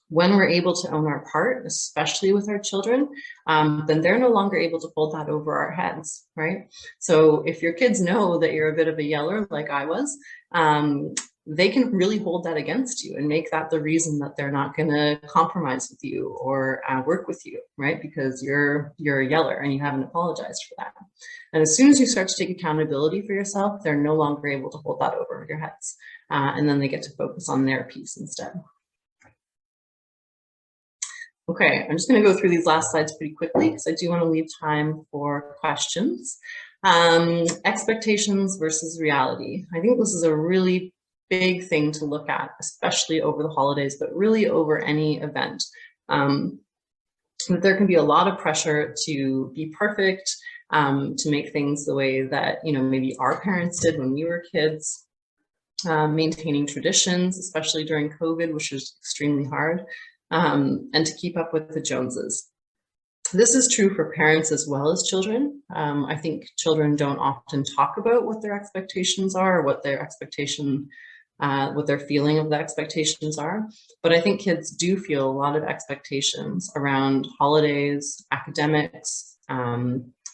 When we're able to own our part, especially with our children, then they're no longer able to hold that over our heads, right? So if your kids know that you're a bit of a yeller like I was, they can really hold that against you and make that the reason that they're not going to compromise with you or work with you, right? Because you're a yeller and you haven't apologized for that. And as soon as you start to take accountability for yourself, they're no longer able to hold that over your heads. And then they get to focus on their piece instead. Okay, I'm just going to go through these last slides pretty quickly because I do want to leave time for questions. Expectations versus reality. I think this is a really big thing to look at, especially over the holidays, but really over any event. There can be a lot of pressure to be perfect, to make things the way that, you know, maybe our parents did when we were kids, maintaining traditions, especially during COVID, which was extremely hard. And to keep up with the Joneses. This is true for parents as well as children. I think children don't often talk about what their expectations are, or what their feeling of the expectations are. But I think kids do feel a lot of expectations around holidays, academics,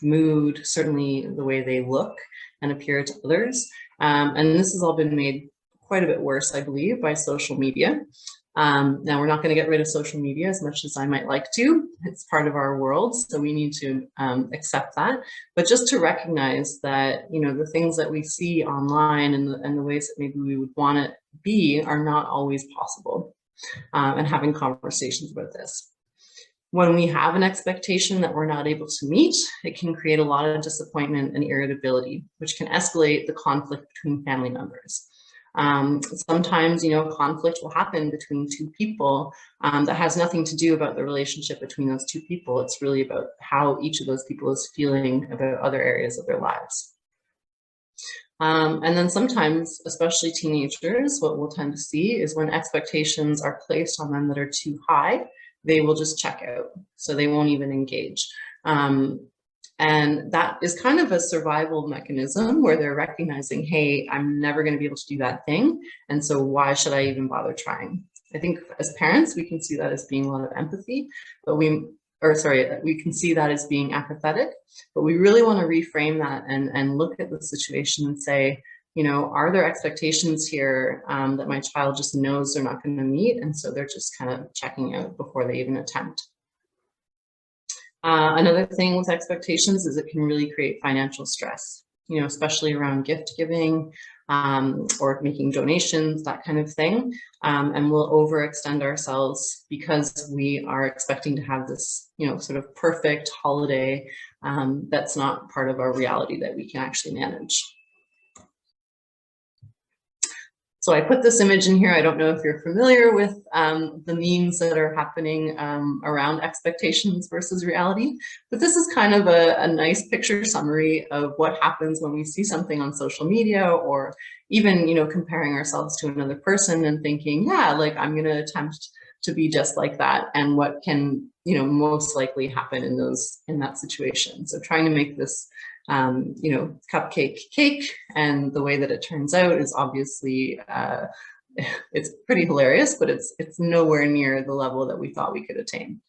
mood, certainly the way they look and appear to others. And this has all been made quite a bit worse, I believe, by social media. Now, we're not going to get rid of social media as much as I might like to. It's part of our world, so we need to accept that. But just to recognize that, you know, the things that we see online and the ways that maybe we would want it be are not always possible, and having conversations about this. When we have an expectation that we're not able to meet, it can create a lot of disappointment and irritability, which can escalate the conflict between family members. Sometimes, you know, conflict will happen between two people that has nothing to do about the relationship between those two people. It's really about how each of those people is feeling about other areas of their lives. And then sometimes, especially teenagers, what we'll tend to see is when expectations are placed on them that are too high, they will just check out. So they won't even engage. And that is kind of a survival mechanism where they're recognizing, hey, I'm never going to be able to do that thing. And so why should I even bother trying? I think as parents, we can see that as being a lot of empathy, but we we can see that as being apathetic, but we really want to reframe that and look at the situation and say, you know, are there expectations here that my child just knows they're not going to meet, and so they're just kind of checking out before they even attempt. Another thing with expectations is it can really create financial stress, you know, especially around gift giving or making donations, that kind of thing. And we'll overextend ourselves because we are expecting to have this, you know, sort of perfect holiday that's not part of our reality that we can actually manage. So I put this image in here. I don't know if you're familiar with the memes that are happening around expectations versus reality, but this is kind of a nice picture summary of what happens when we see something on social media, or even, you know, comparing ourselves to another person and thinking, yeah, like I'm going to attempt to be just like that, and what can, you know, most likely happen in that situation. So trying to make this you know, cupcake cake, and the way that it turns out is obviously it's pretty hilarious, but it's nowhere near the level that we thought we could attain.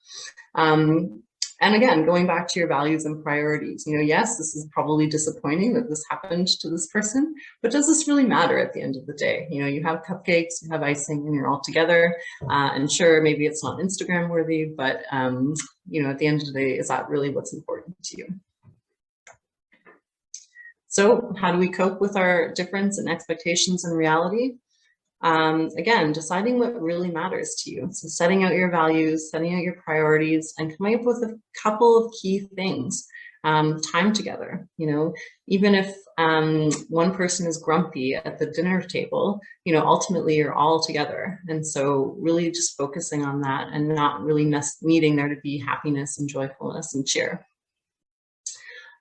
And again, going back to your values and priorities, you know, yes, this is probably disappointing that this happened to this person, but does this really matter at the end of the day? You know, you have cupcakes, you have icing, and you're all together. And sure, maybe it's not Instagram worthy, but you know, at the end of the day, is that really what's important to you? So how do we cope with our difference in expectations and reality? Again, deciding what really matters to you. So setting out your values, setting out your priorities, and coming up with a couple of key things. Time together, you know, even if one person is grumpy at the dinner table, you know, ultimately you're all together. And so really just focusing on that and not really needing there to be happiness and joyfulness and cheer.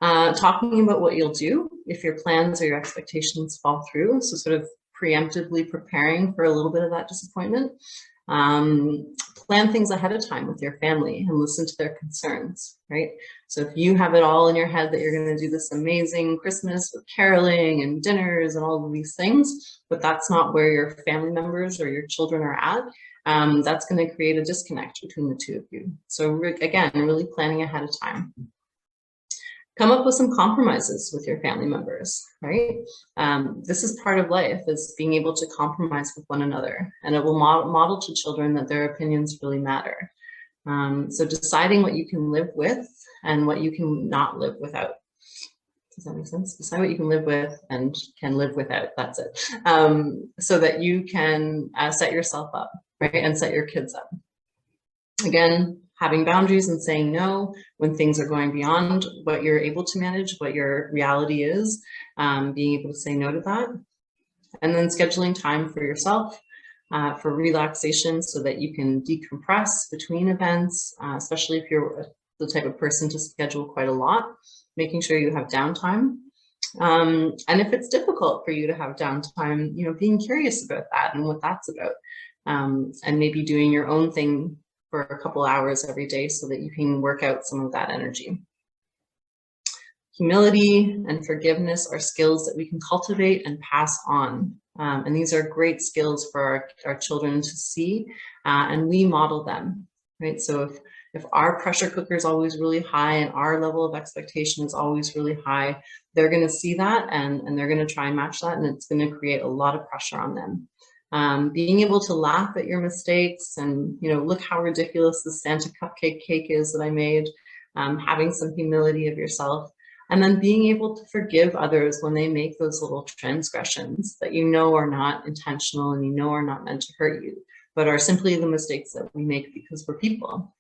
Talking about what you'll do if your plans or your expectations fall through. So sort of preemptively preparing for a little bit of that disappointment. Plan things ahead of time with your family and listen to their concerns, right? So if you have it all in your head that you're going to do this amazing Christmas with caroling and dinners and all of these things, but that's not where your family members or your children are at, that's going to create a disconnect between the two of you. So again, really planning ahead of time. Come up with some compromises with your family members, right? This is part of life, is being able to compromise with one another, and it will model to children that their opinions really matter. So deciding what you can live with and what you can not live without. Does that make sense? Decide what you can live with and can live without, that's it. So that you can set yourself up, right? And set your kids up. Again, having boundaries and saying no when things are going beyond what you're able to manage, what your reality is, being able to say no to that. And then scheduling time for yourself, for relaxation, so that you can decompress between events, especially if you're the type of person to schedule quite a lot, making sure you have downtime. And if it's difficult for you to have downtime, you know, being curious about that and what that's about, and maybe doing your own thing for a couple hours every day so that you can work out some of that energy. Humility and forgiveness are skills that we can cultivate and pass on. And these are great skills for our children to see, and we model them, right? So if our pressure cooker is always really high and our level of expectation is always really high, they're going to see that and they're going to try and match that, and it's going to create a lot of pressure on them. Being able to laugh at your mistakes and, you know, look how ridiculous the Santa cupcake cake is that I made, having some humility of yourself, and then being able to forgive others when they make those little transgressions that you know are not intentional and you know are not meant to hurt you, but are simply the mistakes that we make because we're people.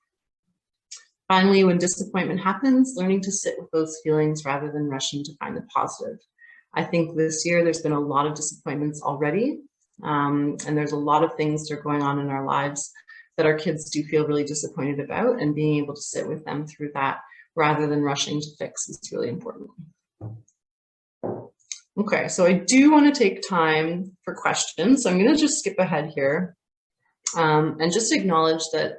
Finally, when disappointment happens, learning to sit with those feelings rather than rushing to find the positive. I think this year there's been a lot of disappointments already. And there's a lot of things that are going on in our lives that our kids do feel really disappointed about, and being able to sit with them through that rather than rushing to fix is really important. Okay, so I do want to take time for questions. So I'm going to just skip ahead here and just acknowledge that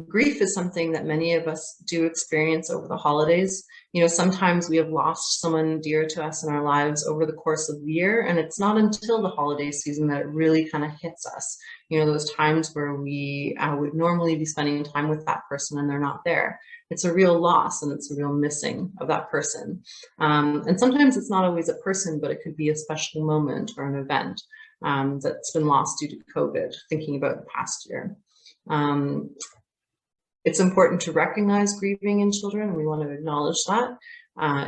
Grief is something that many of us do experience over the holidays. You know, sometimes we have lost someone dear to us in our lives over the course of the year, and it's not until the holiday season that it really kind of hits us. You know, those times where we would normally be spending time with that person and they're not there. It's a real loss, and it's a real missing of that person. And sometimes it's not always a person, but it could be a special moment or an event that's been lost due to COVID, thinking about the past year. It's important to recognize grieving in children. We want to acknowledge that.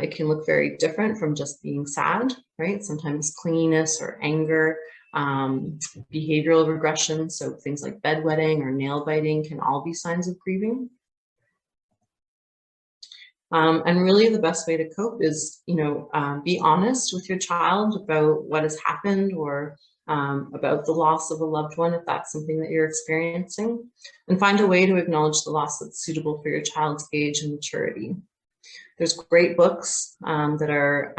It can look very different from just being sad, right? Sometimes clinginess or anger, behavioral regression, so things like bedwetting or nail biting can all be signs of grieving. And really the best way to cope is, you know, be honest with your child about what has happened, or about the loss of a loved one, if that's something that you're experiencing, and find a way to acknowledge the loss that's suitable for your child's age and maturity. There's great books that are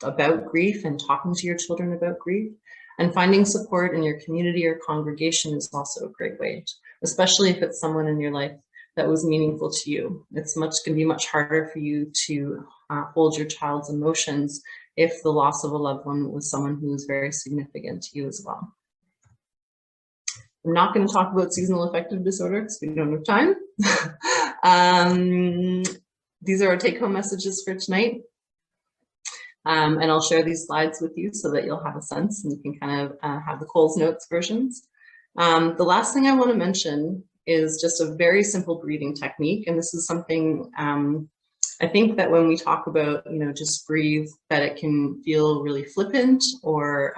about grief and talking to your children about grief, and finding support in your community or congregation is also a great way, especially if it's someone in your life that was meaningful to you. It's going to be much harder for you to hold your child's emotions if the loss of a loved one was someone who was very significant to you as well. I'm not going to talk about seasonal affective disorder because we don't have time. These are our take-home messages for tonight. And I'll share these slides with you so that you'll have a sense and you can kind of have the Coles Notes versions. The last thing I want to mention is just a very simple breathing technique. And this is something I think that when we talk about, you know, just breathe, that it can feel really flippant or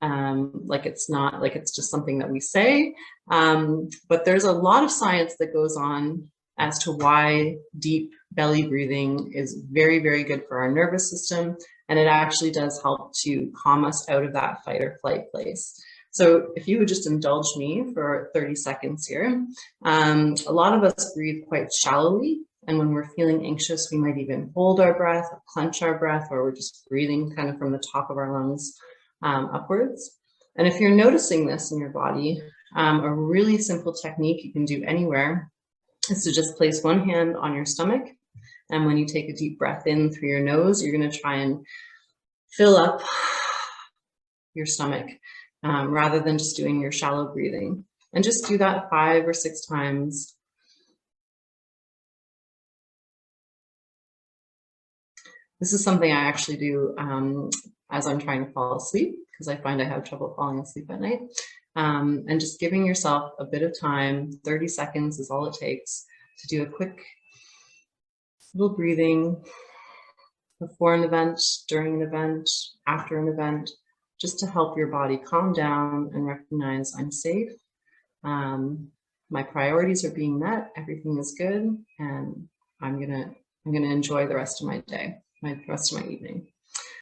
like it's just something that we say. But there's a lot of science that goes on as to why deep belly breathing is very, very good for our nervous system. And it actually does help to calm us out of that fight or flight place. So if you would just indulge me for 30 seconds here. A lot of us breathe quite shallowly. And when we're feeling anxious, we might even hold our breath, or clench our breath, or we're just breathing kind of from the top of our lungs upwards. And if you're noticing this in your body, a really simple technique you can do anywhere is to just place one hand on your stomach. And when you take a deep breath in through your nose, you're going to try and fill up your stomach rather than just doing your shallow breathing. And just do that 5 or 6 times. This is something I actually do as I'm trying to fall asleep, because I find I have trouble falling asleep at night. And just giving yourself a bit of time, 30 seconds is all it takes to do a quick little breathing before an event, during an event, after an event, just to help your body calm down and recognize I'm safe. My priorities are being met, everything is good, and I'm gonna enjoy the rest of my day, the rest of my evening.